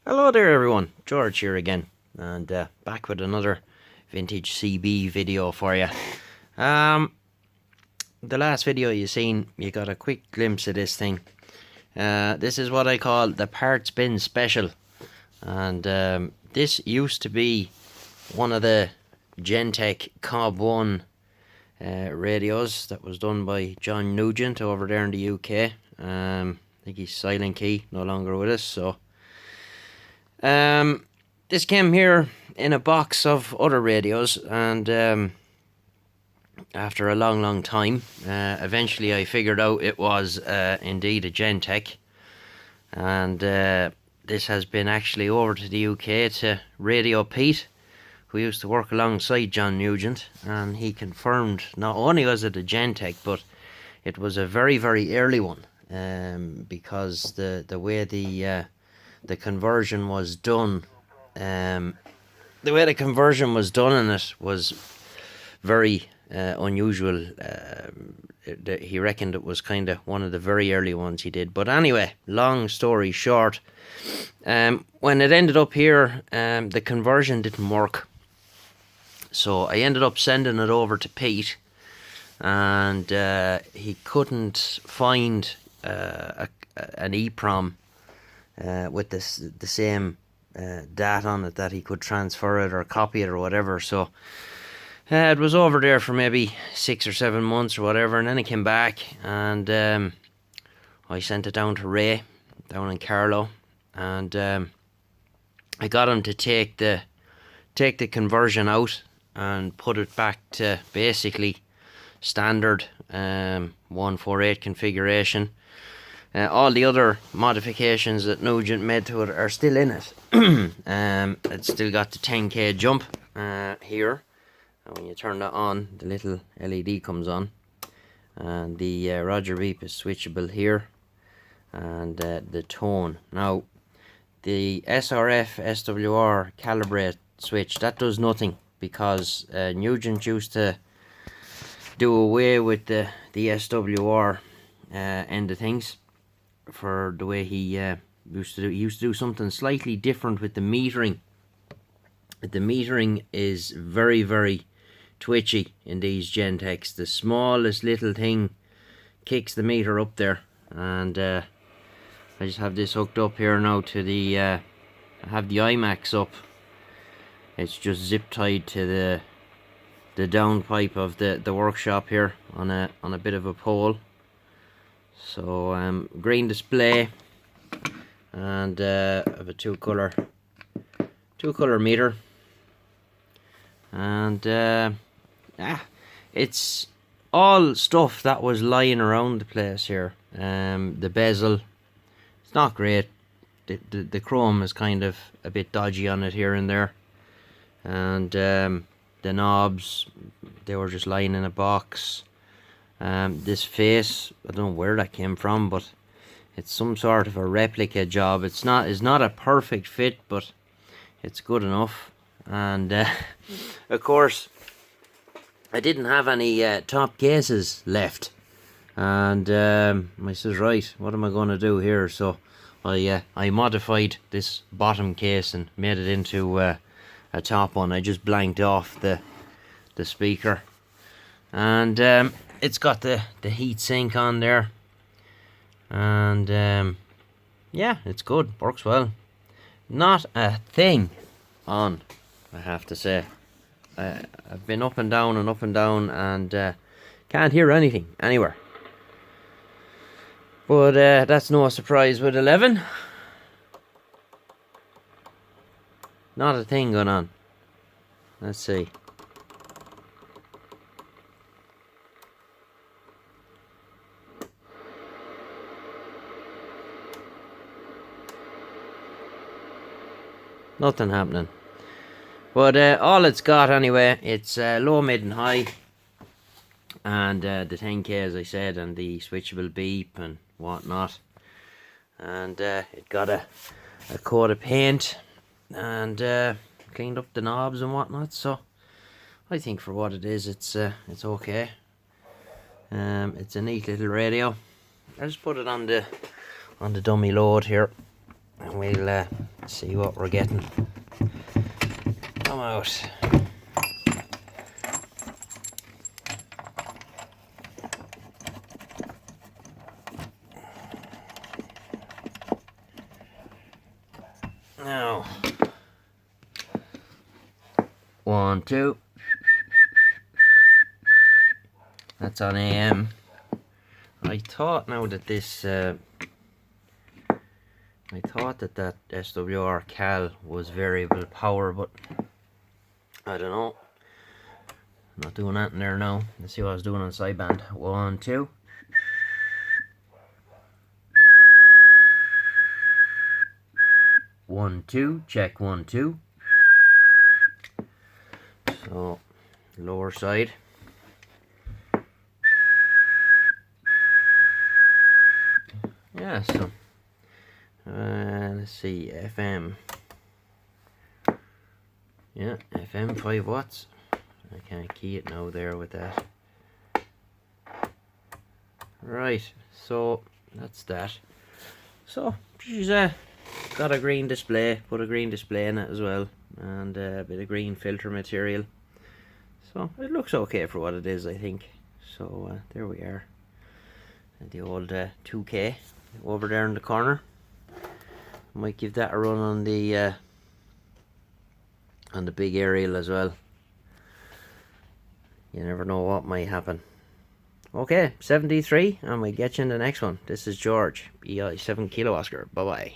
Hello there everyone, George here again, and back with another vintage CB video for you. The last video you seen, you got a quick glimpse of this thing. This is what I call the Partsbin special, and this used to be one of the Jentec Cobra 1 radios that was done by John Nugent over there in the UK. I think he's silent key, no longer with us, so this came here in a box of other radios, and after a long time, eventually I figured out it was indeed a Jentec, and this has been actually over to the UK to Radio Pete, who used to work alongside John Nugent, and he confirmed not only was it a Jentec, but it was a very early one, because the way the conversion was done, in it was very unusual. He reckoned it was kind of one of the very early ones he did. But anyway, long story short, when it ended up here, the conversion didn't work. So I ended up sending it over to Pete, and he couldn't find an EEPROM with the same data on it that he could transfer it or copy it or whatever. So it was over there for maybe 6 or 7 months or whatever, and then it came back, and I sent it down to Ray down in Carlow, and I got him to take the conversion out and put it back to basically standard 148 configuration. All the other modifications that Nugent made to it are still in it. It's still got the 10k jump here, and when you turn that on, the little LED comes on, and the Roger beep is switchable here, and the tone. Now the SRF SWR calibrate switch, that does nothing, because Nugent used to do away with the SWR end of things, for the way he used to do. He used to do something slightly different with the metering. The metering is very twitchy in these Gentecs. The smallest little thing kicks the meter up there, and I just have this hooked up here now to the I have the IMAX up. It's just zip tied to the downpipe of the workshop here on a bit of a pole. So green display, and I have a two color meter, and it's all stuff that was lying around the place here. The bezel, it's not great. The chrome is kind of a bit dodgy on it here and there, and the knobs, they were just lying in a box. This face, I don't know where that came from, but it's some sort of a replica job. It's not a perfect fit, but it's good enough. And of course, I didn't have any top cases left, and I says, right, what am I going to do here? So I modified this bottom case and made it into a top one. I just blanked off the speaker, and it's got the heat sink on there, and yeah, it's good, works well. Not a thing on, I have to say. I've been up and down, and can't hear anything anywhere. But that's no surprise with 11. Not a thing going on. Let's see. Nothing happening. But all it's got anyway, it's low, mid and high, and the 10k, as I said, and the switchable beep and whatnot, and it got a coat of paint, and cleaned up the knobs and whatnot. So I think for what it is, it's okay. It's a neat little radio. I just put it on the dummy load here, and we'll see what we're getting. Come out. Now, 1, 2. That's on AM. I thought now that this, I thought that SWR cal was variable power, but I don't know. I'm not doing that in there now. Let's see what I was doing on sideband. 1, 2. One, two, check 1, 2. So, lower side. Yeah, so, let's see, FM. Yeah, FM 5 watts. I can't key it now there with that. Right, so, that's that. So, she's got a green display, put a green display in it as well, and a bit of green filter material. So it looks okay for what it is, I think. So there we are. And the old 2K over there in the corner. Might give that a run on the big aerial as well. You never know what might happen. Okay, 73, and we'll get you in the next one. This is George, EI 7 Kilo Oscar. Bye bye.